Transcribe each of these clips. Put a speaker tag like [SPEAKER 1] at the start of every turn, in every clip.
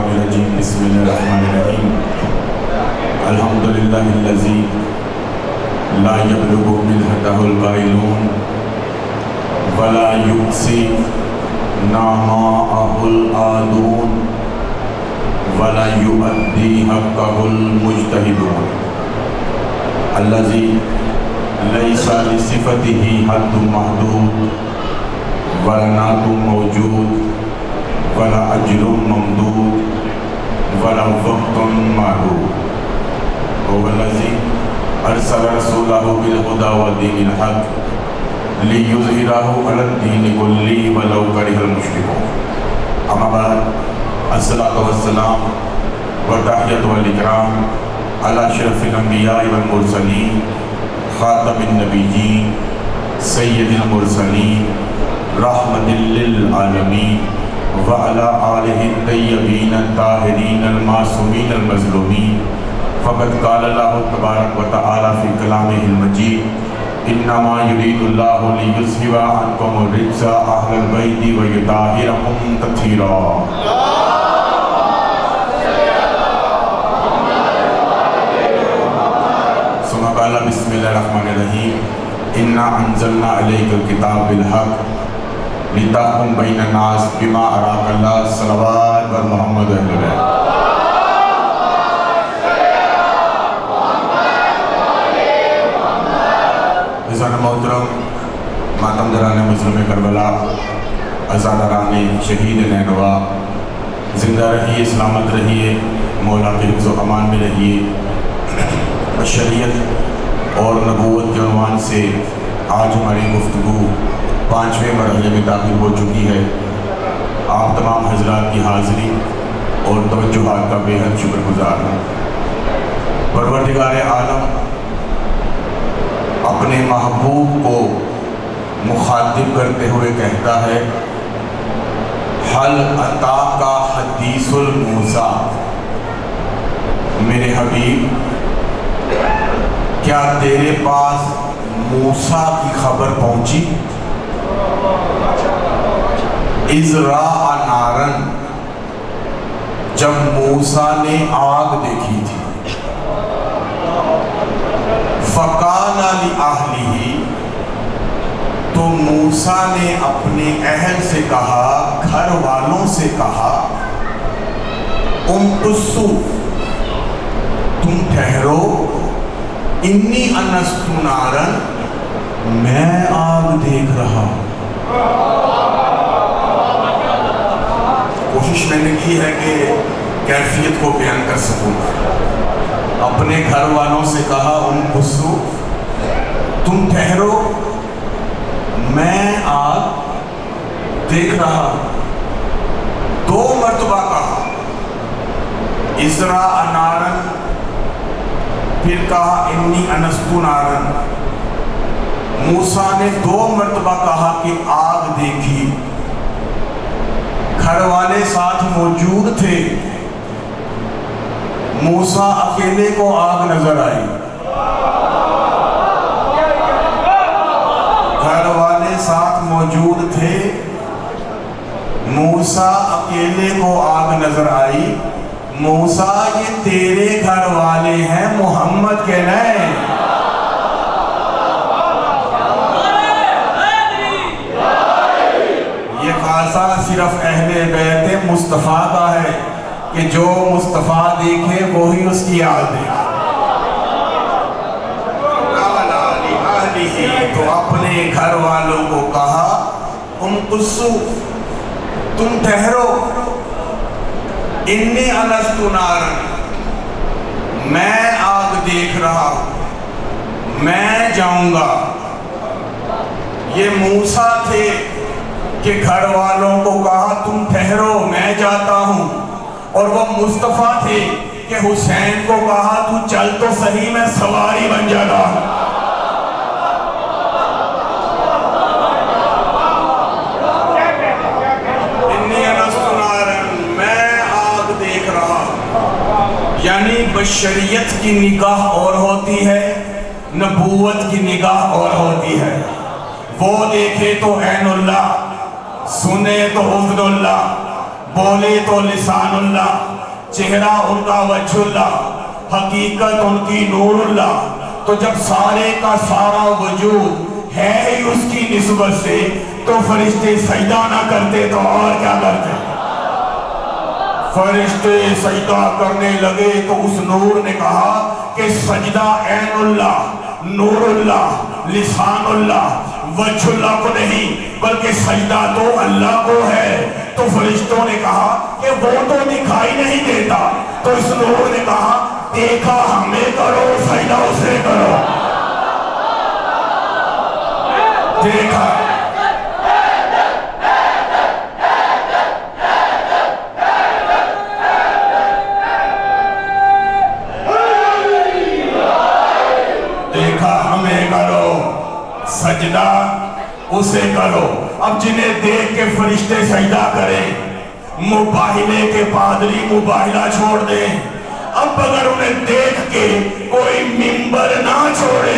[SPEAKER 1] الشیطان الرجیم بسم اللہ الرحمن الرحیم الحمدللہ الذی لا یبلغ ملحتہ القائلون ولا یقصی ناماءہ العادون ولا یؤدی حقہ المجتہدون الذی لیس لصفتہ حد محدود ولا نعت موجود ولا اجر ممدود ولا وقت معلوم هو الذی ارسل رسولہ بالہدی ودین الحق لیظہرہ علی الدین کلہ ولو کرہ المشرکون اما بعد الصلاۃ والسلام والتحیۃ والاکرام علی اشرف الانبیاء والمرسلین خاتم النبیین سید المرسلین رحمت للعالمین وعلى آلہ الطیبین الطاہرین المعصومین المظلومین فقد قال اللہ تبارک و تعالی فی کلامہ المجید انما یرید اللہ لیذہب عنکم الرجس اہل البیت ویطہرکم تطہیرا ثم قال بسم اللہ الرحمن الرحیم انا انزلنا علیک الکتاب بالحق لتحکم بین الناس بما اراک اللہ صلوات بر محمد اہل بیت عزیزان محترم، ماتمداران مظلوم کربلا، عزاداران شہید نینوا، زندہ رہیے، سلامت رہیے، مولا کے حفظ و امان میں رہیے۔ بشریت اور نبوت کے عنوان سے آج ہماری گفتگو 5ویں مرحلے میں داخل ہو چکی ہے۔ آپ تمام حضرات کی حاضری اور توجہات کا بے حد شکر گزار ہوں۔ پروردگار عالم اپنے محبوب کو مخاطب کرتے ہوئے کہتا ہے حل اتاک حدیث الموسیٰ، میرے حبیب کیا تیرے پاس موسیٰ کی خبر پہنچی؟ اذ راء نارن، جب موسیٰ نے آگ دیکھی تھی، فقال لأہلہ، تو موسیٰ نے اپنے اہل سے کہا، گھر والوں سے کہا، امکثوا، تم ٹھہرو، انی انست نارن، میں آگ دیکھ رہا ہوں۔ کوشش میں نے کی ہے کہ کیفیت کو بیان کر سکوں۔ اپنے گھر والوں سے کہا امکثوا، تم ٹھہرو، میں آگ دیکھ رہا ہوں۔ 2 مرتبہ کہا، اذ راء نارن، پھر کہا انی انست نارن۔ موسیٰ نے 2 مرتبہ کہا کہ آگ دیکھی۔ گھر والے ساتھ موجود تھے، موسیٰ اکیلے کو آگ نظر آئی۔ گھر والے ساتھ موجود تھے، موسیٰ اکیلے کو آگ نظر آئی۔ موسیٰ یہ تیرے گھر والے ہیں، محمد کے نہیں۔ یہ خاصہ صرف اہل بیت مصطفیٰ کا ہے کہ جو مصطفیٰ دیکھے وہی اس کی یاد دیکھے۔ تو اپنے گھر والوں کو کہا امکثوا، تم ٹھہرو، انی انست نارن، میں آگ دیکھ رہا ہوں، میں جاؤں گا۔ یہ موسیٰ تھے کہ گھر والوں کو کہا تم ٹھہرو، میں جاتا ہوں، اور وہ مصطفیٰ تھے کہ حسین کو کہا تو چل تو صحیح، میں سواری بن جاتا ہوں۔ انی انست نارن، میں آگ دیکھ رہا ہوں۔ یعنی بشریت کی نگاہ اور ہوتی ہے، نبوت کی نگاہ اور ہوتی ہے۔ وہ دیکھے تو عین اللہ، سنے تو حفظ اللہ، بولے تو لسان اللہ، چہرہ ان کا وجہ اللہ، حقیقت ان کی نور اللہ. تو جب سارے کا سارا وجود ہے ہی اس کی نسبت سے، تو فرشتے سجدہ نہ کرتے تو اور کیا کرتے؟ فرشتے سجدہ کرنے لگے تو اس نور نے کہا کہ سجدہ عین اللہ، نور اللہ، لسان اللہ، وجہ اللہ کو نہیں بلکہ سجدہ تو اللہ کو ہے. تو فرشتوں نے کہا کہ وہ تو دکھائی نہیں دیتا. تو اس نور نے کہا دیکھا ہمیں کرو، سجدہ اسے کرو. دیکھا ہمیں کرو، سجدہ اسے کرو. اب جنہیں دیکھ کے فرشتے سجدہ کریں، مباہلے کے پادری مباہلہ چھوڑ دیں. اب اگر انہیں دیکھ کے کوئی منبر نہ چھوڑے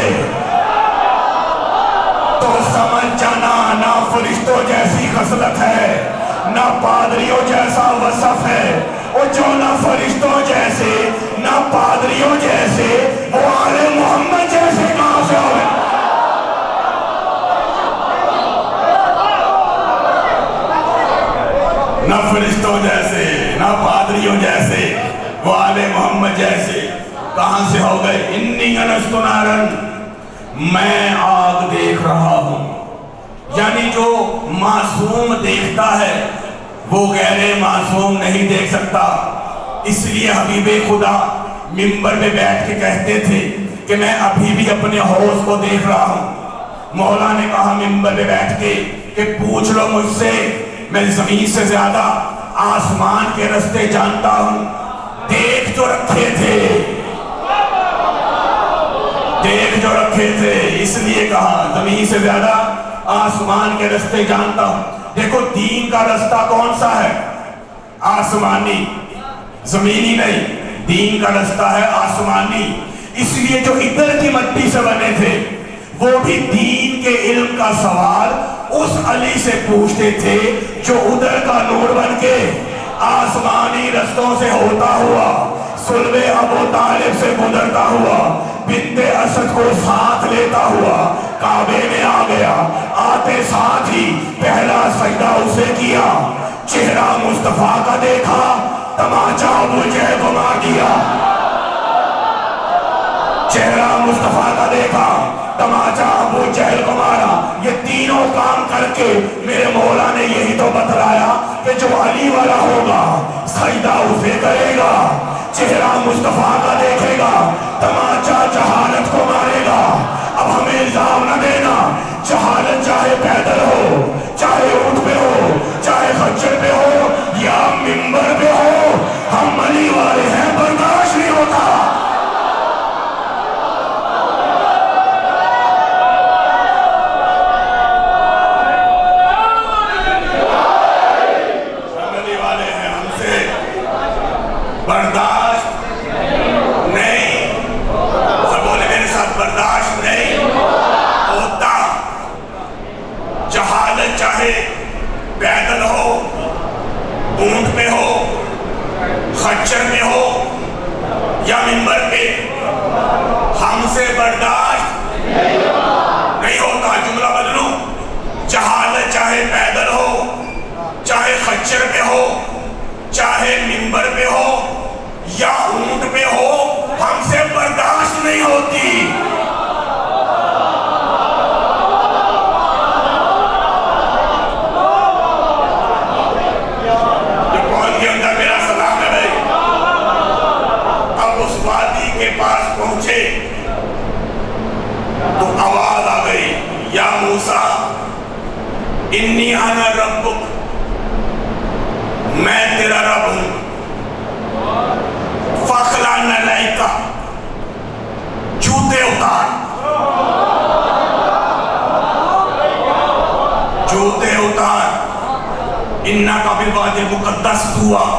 [SPEAKER 1] تو سمجھ جانا نہ فرشتوں جیسی خصلت ہے، نہ پادریوں جیسا وصف ہے. اور جو نہ فرشتوں جیسے نہ پادریوں جیسے، وہ آل محمد جیسے کہاں سے ہوئے؟ نہ فرشتوں جیسے نہ پادریوں جیسے، وہ آل محمد جیسے کہاں سے ہو گئے؟ انی انست نارن، میں آگ دیکھ رہا ہوں. یعنی جو معصوم دیکھتا ہے وہ غیر معصوم نہیں دیکھ سکتا. اس لیے حبیب خدا منبر پہ بیٹھ کے کہتے تھے کہ میں ابھی بھی اپنے حوض کو دیکھ رہا ہوں. مولا نے کہا منبر پہ بیٹھ کے کہ پوچھ لو مجھ سے، میں زمین سے زیادہ آسمان کے رستے جانتا ہوں. دیکھ جو رکھے تھے، دیکھ جو رکھے تھے، اس لیے کہا زمین سے زیادہ آسمان کے رستے جانتا ہوں. دیکھو دین کا رستہ کون سا ہے؟ آسمانی، زمینی نہیں. دین کا رستہ ہے آسمانی. اس لیے جو ادھر کی مٹی سے بنے تھے وہ بھی دین کے علم کا سوال اس علی سے پوچھتے تھے جو ادھر کا نور بن کے آسمانی رستوں سے ہوتا ہوا، صلب ابو طالب سے گزرتا ہوا، بنت اسد کو ساتھ لیتا ہوا کعبے میں آ گیا. آتے ساتھ ہی پہلا سجدہ اسے کیا. چہرہ مصطفیٰ کا دیکھا، تماچا ابو جہل کو مار دیا. چہرہ مصطفیٰ کا دیکھا، تماچا ابو جہل کو مارا. یہ تینوں کام کر کے میرے مولا نے یہی تو بتلایا کہ جو علی والا ہوگا سجدہ اسے کرے گا، چہرہ مصطفیٰ کا دیکھے گا، تماچا جہالت کو مارے گا. اب ہمیں الزام نہ دینا، جہالت چاہے پیدل ہو، چاہے اونٹ پہ ہو، چاہے خچر پہ ہو یا منبر پہ ہو، ہم علی والے ہیں، برداشت نہیں ہوتا. پیدل ہو، اونٹ پہ ہو، خچر میں ہو یا منبر پہ، ہم سے برداشت نہیں ہوتا. جملہ بدلوں، جہالت چاہے پیدل ہو، چاہے خچر پہ ہو، چاہے منبر پہ ہو یا اونٹ پہ ہو، ہم سے برداشت نہیں ہوتی. پہنچے تو آواز آ گئی، یا موسیٰ انی انا ربک، میں تیرا رب ہوں. فخلع نعلیک، جوتے اتار. جوتے اتار. انک بالوادی المقدس طویٰ،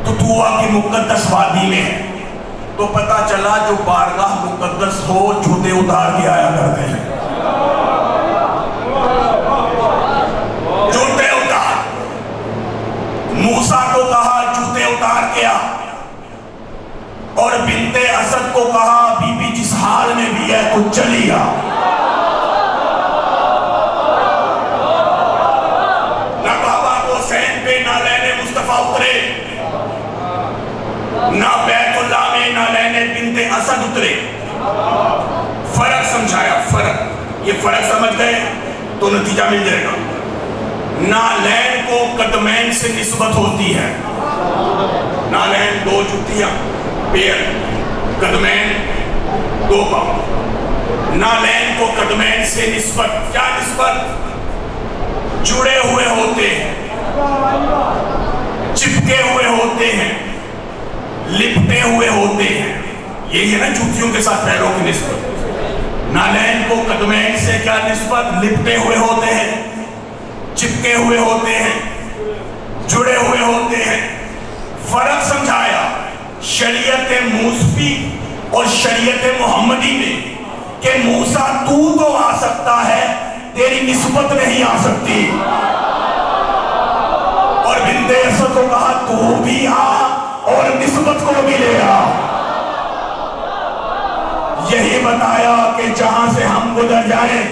[SPEAKER 1] تو طویٰ کی مقدس وادی میں. تو پتا چلا جو بارگاہ مقدس ہو جوتے اتار کے آیا کرتے ہیں. جوتے اتار. موسیٰ تو نتیجہ مل جائے گا. نالین کو قدمین سے نسبت ہوتی ہے. نالین دو جوتیاں پیر، قدمین دو پاؤں. نالین کو قدمین سے نسبت. کیا نسبت؟ جڑے ہوئے ہوتے ہیں، چپکے ہوئے ہوتے ہیں، لپٹے ہوئے ہوتے ہیں. یہی ہے نا جوتیوں کے ساتھ پیروں کی نسبت. نالین کو قدمین سے کیا نسبت؟ لپٹے ہوئے ہوتے ہیں، چپکے ہوئے ہوتے ہیں، جڑے ہوئے ہوتے ہیں. فرق سمجھایا شریعت موسفی اور شریعت محمدی میں کہ موسیٰ تو آ سکتا ہے، تیری نسبت نہیں آ سکتی. اور بنت اسد کو کہا تو بھی آ اور نسبت کو بھی لے آ. یہی بتایا کہ جہاں سے ہم گزر جائیں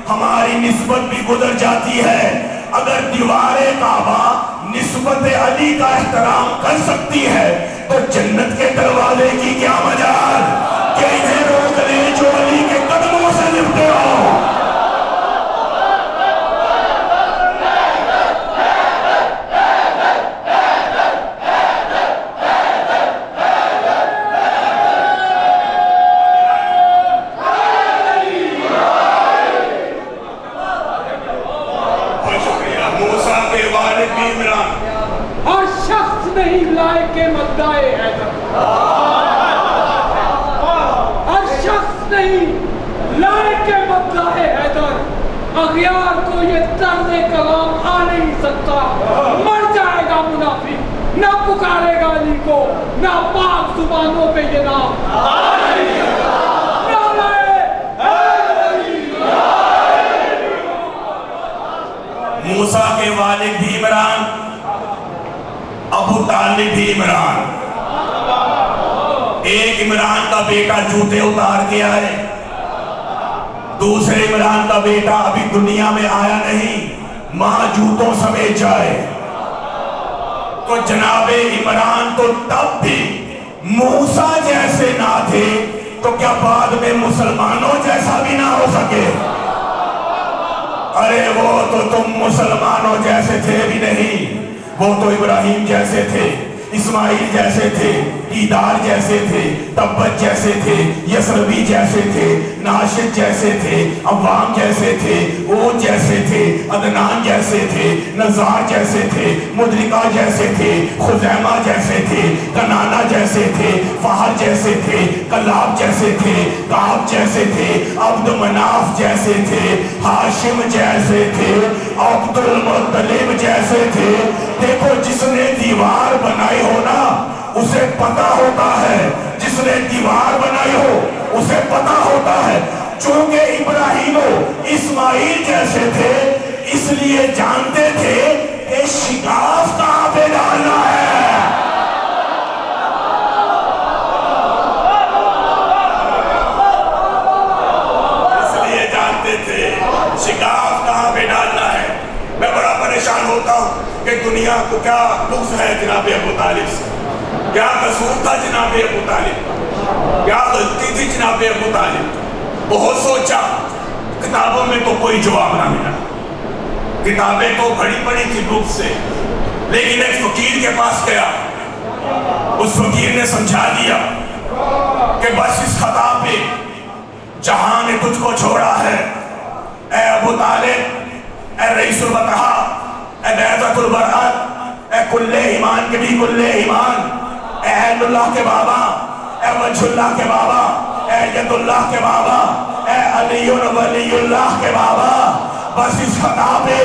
[SPEAKER 1] ہماری نسبت بھی گزر جاتی ہے. اگر دیوار کعبہ نسبت علی کا احترام کر سکتی ہے تو جنت کے دروازے کی کیا مجال کہ انہیں روک لیں جو علی کے قدموں سے لپٹے ہو.
[SPEAKER 2] ہر شخص نہیں لائق مدعے حیدر، ہر شخص نہیں لائق مدعے حیدر. اغیار کو یہ طرز کلام آ نہیں سکتا. مر جائے گا منافق، نہ پکارے گا علی کو، نہ پاک زبانوں پہ یہ نام آ نہیں سکتا.
[SPEAKER 1] موسیٰ کے والد بھی عمران، ابو طالب بھی عمران. ایک عمران کا بیٹا جوتے اتار کے آئے، دوسرے عمران کا بیٹا ابھی دنیا میں آیا نہیں، ماں جوتوں سمیت جائے. تو جناب عمران تو تب بھی موسیٰ جیسے نہ تھے تو کیا بعد میں مسلمانوں جیسا بھی نہ ہو سکے؟ ارے وہ تو تم مسلمانوں جیسے تھے بھی نہیں، وہ تو ابراہیم جیسے تھے، اسماعیل جیسے تھے، ایدار جیسے تھے، تبت جیسے تھے، یسربی جیسے تھے، ناشد جیسے تھے، عوام جیسے تھے، عود جیسے تھے، عدنان جیسے تھے، نزار جیسے تھے، مدرکہ جیسے تھے، خزیمہ جیسے تھے، کنانہ جیسے تھے، فہر جیسے تھے، کلاب جیسے تھے، کعب جیسے تھے، عبد مناف جیسے تھے، ہاشم جیسے تھے، عبد المطلب جیسے تھے. دیکھو جس نے دیوار بنائی ہو نا اسے پتا ہوتا ہے، جس نے دیوار بنائی ہو اسے پتا ہوتا ہے. چونکہ ابراہیم و اسماعیل جیسے تھے اس لیے جانتے تھے کہ شگاف کہاں پہ ڈالنا ہے. اس لیے جانتے تھے شگاف کہاں پہ ڈالنا ہے. میں بڑا پریشان ہوتا ہوں کہ دنیا کو کیا بغض ہے جناب ابو طالب سے، کیا قصور تھا جناب ابو طالب، کیا غلطی تھی جناب ابو طالب. بہت سوچا، کتابوں میں تو کوئی جواب نہ ملا، کتابیں تو بڑی پڑی تھی بک سے، لیکن ایک فقیر کے پاس گیا، اس فقیر نے سمجھا دیا کہ بس اس خطا پہ جہاں نے تجھ کو چھوڑا ہے. اے ابو طالب، اے رئیس البطحاء، اے بیعت البرات، اے کل ایمان کے بھی کل ایمان، اے عین اللہ کے بابا، اے وجہ اللہ کے بابا، اے ید اللہ کے بابا، اے علی ولی اللہ کے بابا، بس اس خطا پہ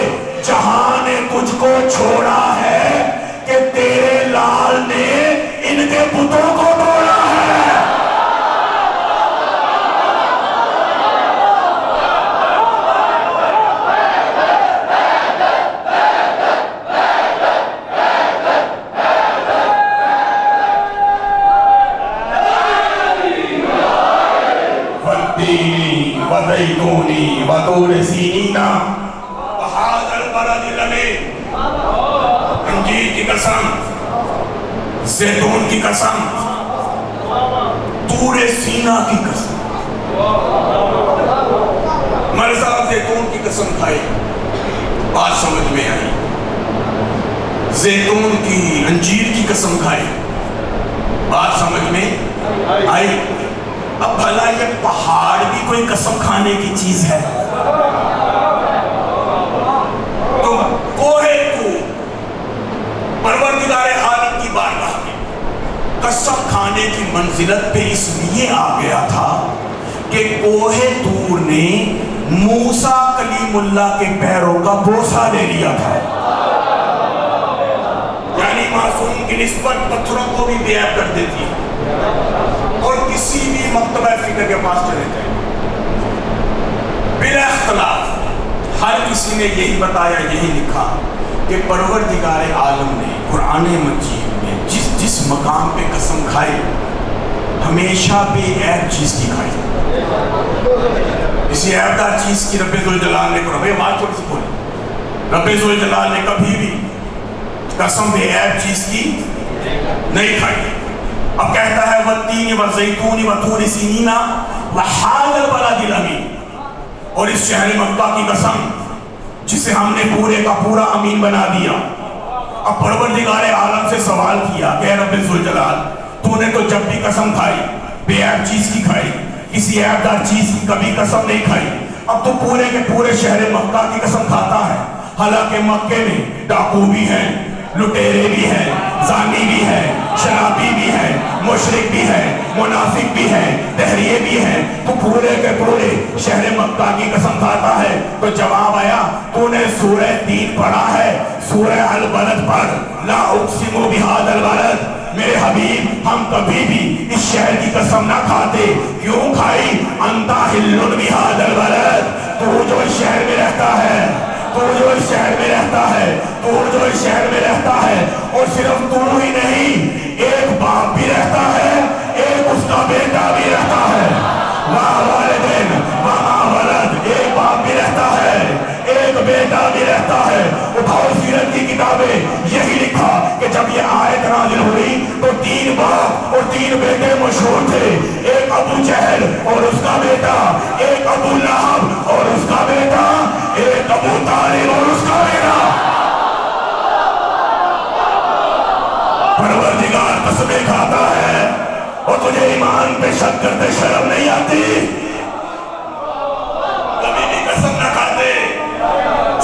[SPEAKER 1] جہاں نے تجھ کو چھوڑا ہے کہ تیرے لال نے ان کے بتوں کو توڑا ہے. وزیتونی وطور سینینا وحاذا البلد الامین. انجیر کی قسم، زیتون کی قسم، طور سینا کی قسم. مرزا زیتون کی قسم کھائی. بات سمجھ میں آئی، زیتون کی انجیر کی قسم کھائی، بات سمجھ میں آئی۔ اب بھلا یہ پہاڑ بھی کوئی قسم کھانے کی چیز ہے؟ تو کوہ طور پروردگار عالم کی بارگاہ میں قسم کھانے کی منزلت پہ اس لیے آ گیا تھا کہ کوہ طور نے موسیٰ کلیم اللہ کے پیروں کا بوسہ لے لیا تھا، یعنی معصوم کی نسبت پتھروں کو بھی بیعت کر دیتی ہے۔ اور کسی بھی مکتبہ فکر کے پاس چلے جائیں، بلا اختلاف ہر کسی نے یہی بتایا، یہی لکھا کہ پروردگار عالم نے قرآن مجید میں جس مقام پہ قسم کھائی ہمیشہ بے عیب چیز کی کھائی۔ کسی عیبدار چیز کی رب ذوالجلال نے بات چھوڑ سے بولے، رب ذوالجلال نے کبھی بھی قسم بے عیب چیز کی نہیں کھائی۔ اب کہتا ہے والتین والزیتون وطور سینین وہذا البلد الامین، اور اس شہر مکہ کی قسم جسے ہم نے پورے کا پورا امین بنا دیا۔ اب پروردگار عالم سے سوال کیا کہ اے رب ذوالجلال، تو نے تو جب بھی قسم کھائی بے عیب چیز کی کھائی، کسی عیبدار چیز کی کبھی قسم نہیں کھائی، اب تو پورے کے پورے شہر مکہ کی قسم کھاتا ہے، حالانکہ مکے میں ڈاکو بھی ہیں، لٹیرے بھی ہیں، زانی بھی ہیں، شرابی بھی ہیں، مشرک بھی ہیں، منافق بھی ہیں، دہریے بھی ہیں، تو پورے کے پورے شہر مکہ کی قسم کھاتا ہے۔ تو جواب آیا، تو نے سورہ تین پڑھا ہے، سورہ البلد پڑھ، لا اقسم بہذا البلد۔ میرے حبیب ہم کبھی بھی اس شہر کی قسم نہ کھاتے، کیوں کھائی؟ انت حل بہذا البلد، تو جو اس شہر میں رہتا ہے، تو جو اس شہر میں رہتا ہے، تو جو اس شہر میں رہتا ہے، اور صرف تو ہی نہیں، ایک باپ بھی رہتا ہے، ایک اس کا بیٹا بھی رہتا ہے، واہ والدین وما ولد، ایک باپ بھی رہتا ہے، ایک بیٹا بھی رہتا ہے۔ اٹھاؤ سیرت کی کتابیں، یہی لکھا کہ جب یہ آیت نازل ہوئی تو تین باپ اور تین بیٹے مشہور تھے، ایک ابو جہل اور اس کا بیٹا، ایک ابو لہب اور اس کا بیٹا، ایک ابو طالب اور اس کا بیٹا۔ پروردگار قسمیں کھاتا ہے اور تجھے ایمان پہ شک کرتے شرم نہیں آتی؟ کبھی بھی قسم نہ کھاتے،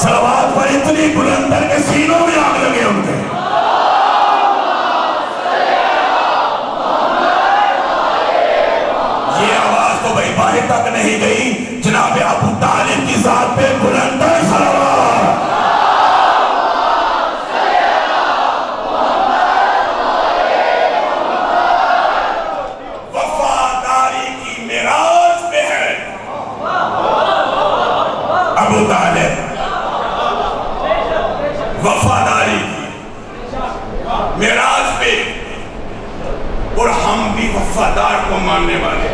[SPEAKER 1] صلوات پر اتنی بلند کر کے سینوں میں آگ لگے ان کے۔ یہ آواز تو بھائی باہر تک نہیں گئی، جناب ابو طالب کی ذات پہ بلند ہے صلوات۔ وفاداری کی معراج پہ ہے ابو طالب، وفاداری کی معراج پہ، اور ہم بھی وفادار کو ماننے والے،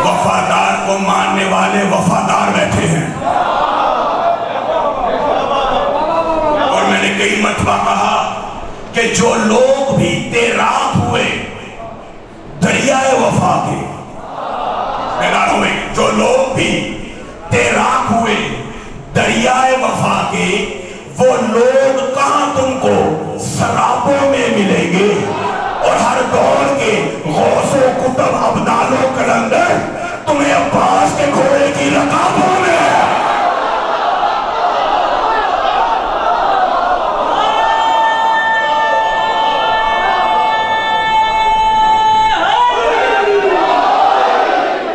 [SPEAKER 1] وفادار کو ماننے والے وفادار بیٹھے ہیں۔ اور میں نے کئی مرتبہ کہا کہ جو لوگ بھی تیراک ہوئے دریائے وفا کے، بیدار ہوئے، جو لوگ بھی تیراک ہوئے دریائے وفا کے، وہ لوگ کہاں تم کو سرابوں میں ملیں گے، اور ہر دور کے غوث و کتب ابدال و کلندر تمہیں عباس کے گھوڑے کی رکابوں میں۔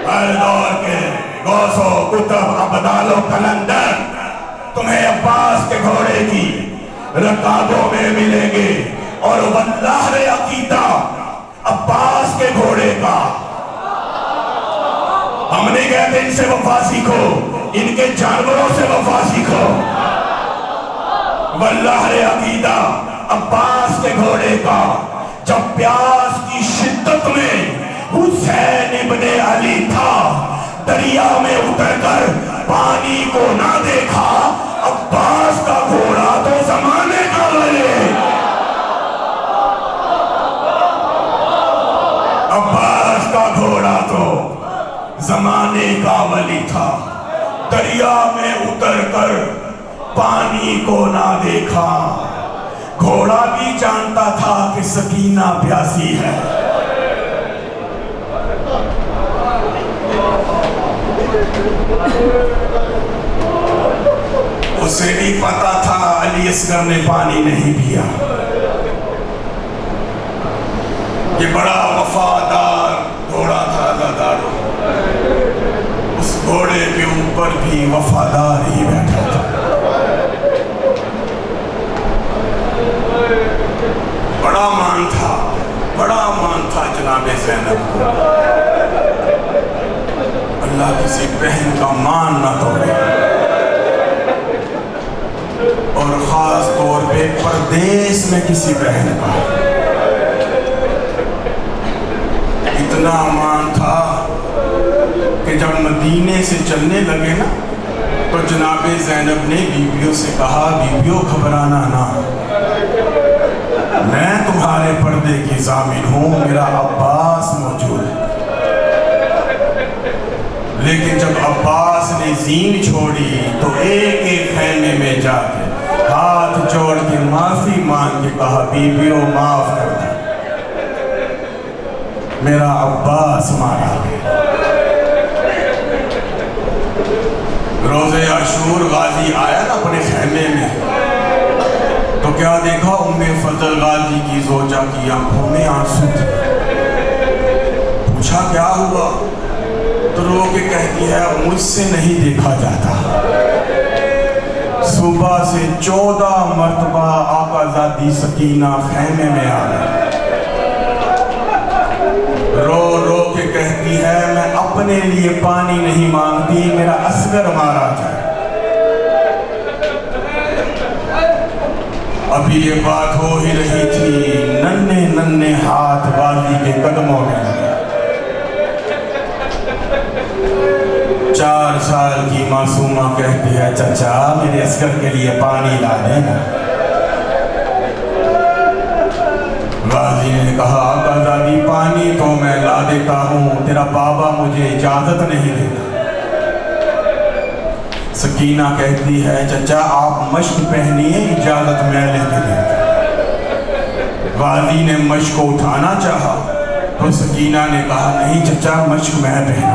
[SPEAKER 1] ہر دور کے غوث و کتب ابدال و کلندر تمہیں عباس کے گھوڑے کی رکابوں میں ملیں گے، اور واللہ عقیدہ عباس کے گھوڑے کا۔ ہم نہیں کہتے ان سے وفا سیکھو، ان کے جانوروں سے وفا سیکھو۔ واللہ عقیدہ عباس کے گھوڑے کا۔ جب پیاس کی شدت میں حسین ابن علی تھا، دریا میں اتر کر پانی کو نہ دیکھا، عباس کا گھوڑا تو زمانے کا ولی، عباس کا گھوڑا تو زمانے کا ولی تھا۔ دریا میں اتر کر پانی کو نہ دیکھا، گھوڑا بھی جانتا تھا کہ سکینہ پیاسی ہے۔ اسے بھی پتا تھا علی اصغر نے پانی نہیں پیا۔ یہ بڑا وفادار گھوڑا تھا عزادارو، اس گھوڑے کے اوپر بھی وفادار ہی بیٹھا تھا۔ بڑا مان تھا جناب زینب کو۔ اللہ کسی بہن کا مان نہ توڑے، اور خاص طور پہ پردیس میں کسی بہن کا۔ اتنا مان تھا کہ جب مدینے سے چلنے لگے نا تو جناب زینب نے بیویوں سے کہا، بیویوں گھبرانا نہ، میں تمہارے پردے کی ضامن ہوں، میرا عباس موجود ہے۔ لیکن جب عباس نے زین چھوڑی تو ایک ایک خیمے میں جا کے ہاتھ جوڑ کے معافی مانگ کے کہا، بیویوں معاف کر دو، میرا عباس مارا گیا۔ روز عاشور غازی آیا نا اپنے خیمے میں، تو کیا دیکھا، ام فضل غازی کی زوجہ کی آنکھوں میں آنسو تھے۔ پوچھا کیا ہوا، تو رو کے کہتی ہے، مجھ سے نہیں دیکھا جاتا۔ صبح سے 14 مرتبہ آقا زادی سکینہ خیمے میں آ گئی، رو رو کے کہتی ہے، میں اپنے لیے پانی نہیں مانگتی، میرا اصغر مارا جائے۔ ابھی یہ بات ہو ہی رہی تھی، ننھے ننھے ہاتھ غازی کے قدموں میں لگے۔ 4 سال کی معصومہ کہتی ہے، چچا میرے اصغر کے لیے پانی لا دینا۔ غازی نے کہا، آقا زادی پانی تو میں لا دیتا ہوں، تیرا بابا مجھے اجازت نہیں دیتا۔ سکینہ کہتی ہے، چچا آپ مشک پہنیے، اجازت میں لے کے دیتا۔ غازی نے مشک کو اٹھانا چاہا تو سکینہ نے کہا، نہیں چچا مشک میں پہنا۔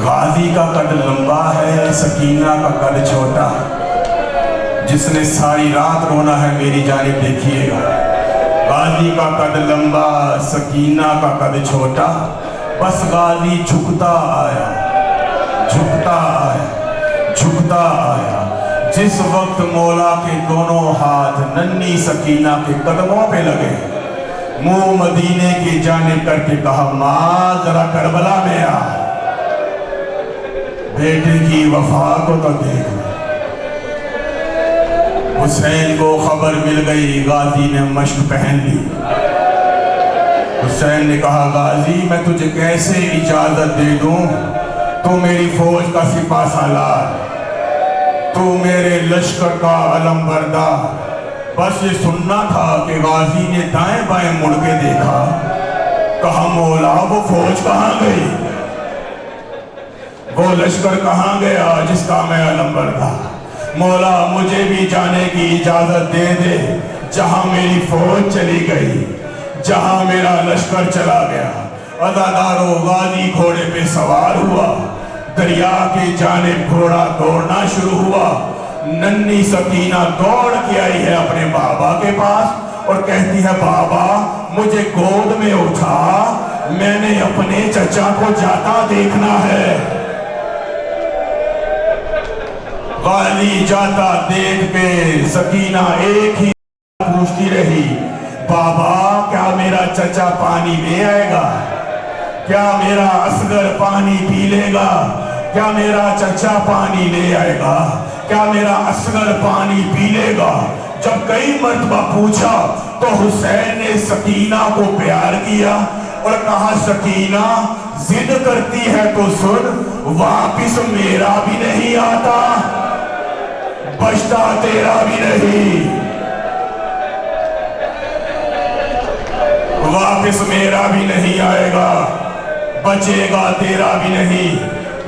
[SPEAKER 1] غازی کا قد لمبا ہے، سکینہ کا قد چھوٹا، جس نے ساری رات رونا ہے میری جانب دیکھیے گا۔ غازی کا قد لمبا، سکینہ کا قد چھوٹا، بس غازی جھکتا آیا، جھکتا آیا، جھکتا آیا۔ جس وقت مولا کے دونوں ہاتھ ننھی سکینہ کے قدموں پہ لگے، منہ مدینے کی جانب کر کے کہا، ماں ذرا کربلا میں آ، بیٹے کی وفا کو تو دیکھ لے۔ حسین کو خبر مل گئی، غازی نے مشک پہن لی۔ حسین نے کہا، غازی میں تجھے کیسے اجازت دے دوں، تو میری فوج کا سپاہ سالار، تو میرے لشکر کا علم بردار۔ بس یہ سننا تھا کہ غازی نے دائیں بائیں مڑ کے دیکھا، کہا مولا وہ فوج کہاں گئی، وہ لشکر کہاں گیا جس کا میں علم بردار۔ مولا مجھے بھی جانے کی اجازت دے دے جہاں میری فوج چلی گئی، جہاں میرا لشکر چلا گیا۔ عزادارو غازی گھوڑے پہ سوار ہوا، دریا کی جانب گھوڑا دوڑنا شروع ہوا۔ ننھی سکینہ دوڑ کے آئی ہے اپنے بابا کے پاس اور کہتی ہے، بابا مجھے گود میں اٹھا، میں نے اپنے چچا کو جاتا دیکھنا ہے۔ غازی جاتا دیکھ کے سکینہ ایک ہی پوچھتی رہی، بابا کیا میرا چچا پانی لے آئے گا، کیا میرا اصغر پانی پی لے گا، کیا میرا چچا پانی لے آئے گا، کیا میرا اصغر پانی پی لے گا۔ جب کئی مرتبہ پوچھا تو حسین نے سکینہ کو پیار کیا اور کہا، سکینہ ضد کرتی ہے تو سن، واپس میرا بھی نہیں آتا، بچتا تیرا بھی نہیں، واپس میرا بھی نہیں آئے گا، بچے گا تیرا بھی نہیں۔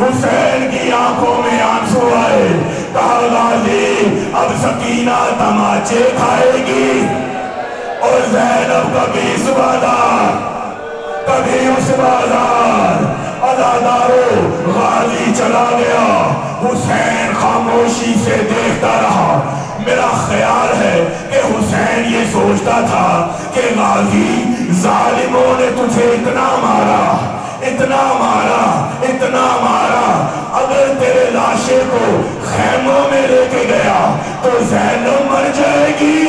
[SPEAKER 1] حسین کی آنکھوں میں آنسو آئے، کہا غازی اب سکینہ تماچے کھائے گی، اور زینب کبھی اس بازار کبھی اس بازار۔ عزادارو غازی چلا گیا، حسین خاموشی سے دیکھتا رہا۔ میرا خیال ہے کہ حسین یہ سوچتا تھا کہ غازی ظالموں نے تجھے اتنا مارا، اتنا مارا، اتنا مارا، اگر تیرے لاشے کو خیموں میں لے کے گیا تو زینب مر جائے گی،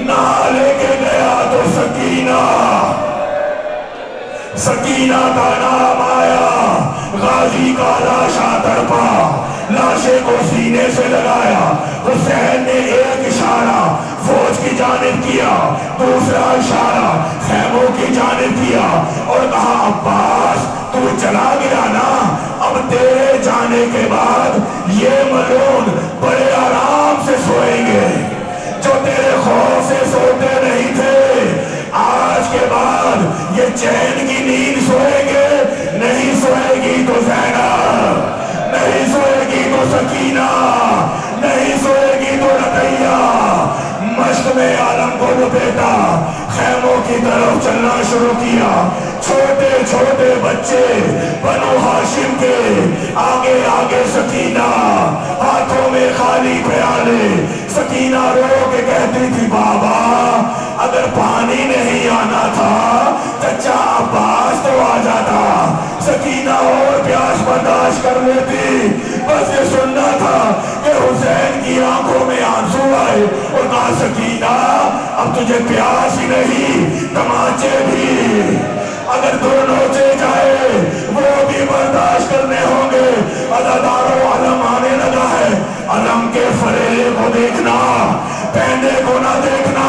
[SPEAKER 1] نہ لے کے گیا تو سکینہ کا نام آیا۔ غازی کا لاشا تڑپا، لاشے کو سینے سے لگایا۔ حسین نے ایک اشارہ فوج کی جانب کیا، دوسرا اشارہ خیموں کی جانب کیا، اور کہا عباس تو چلا گیا نا، اب تیرے جانے کے بعد یہ ملعون بڑے آرام سے سوئیں گے، جو تیرے خوف سے سوتے نہیں تھے، آج کے بعد یہ چین کی نیند سوئیں گے۔ نہیں سوئے گی تو زینب، نہیں سوئے گی تو سکینہ، نہیں سوئے گی تو رقیہ۔ مشق میں عالم کو لپیٹا، خیموں کی طرف چلنا شروع کیا۔ چھوٹے چھوٹے بچے بنو ہاشم کے، آگے آگے سکینہ، ہاتھوں میں خالی پیالے۔ سکینہ رو کے کہتی تھی بابا اگر پانی نہیں آنا تھا چچا عباس تو آ جاتا۔ سکینہ اور پیاس برداشت کر لیتی، بس یہ سننا تھا کہ حسین کی آنکھوں میں آنسو آئے، اور کہا سکینہ اب تجھے پیاس ہی نہیں تماچے بھی، اگر دو نوچے جائے وہ بھی برداشت کرنے ہوں گے۔ عزادارو علم آنے لگا ہے، علم کے فریرے کو دیکھنا، پہنے کو نہ دیکھنا،